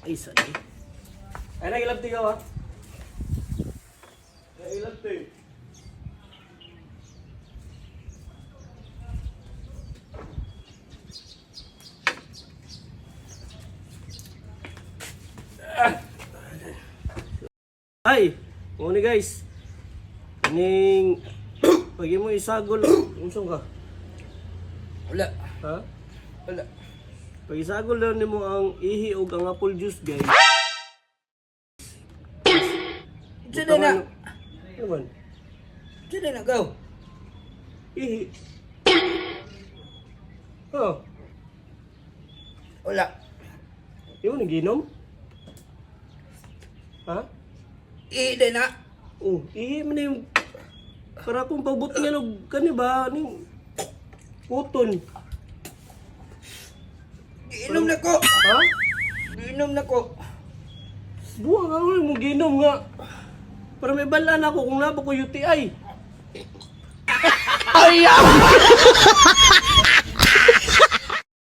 Ay, sali. Ay, nag-ilabti ka ba? Nag-ilabti. Ay, muna guys. Kaning pagi mo isagol, unsong ka? Wala. Ha? Wala. Pag isagol lang nimo ang ihi ug ang apple juice, guys. Diyan na. Ano man? Diyan na, go. Ihi. Oh, Wala. yung naginom? Ha? Ide na. Oh, ihi man na yung para kung pabot niya og kani ba ning puton. Giinom na ko. Ha? Giinom na ko. Buwa nga mo ginom nga. Para may balaan ako kung napa ko UTI. Ay!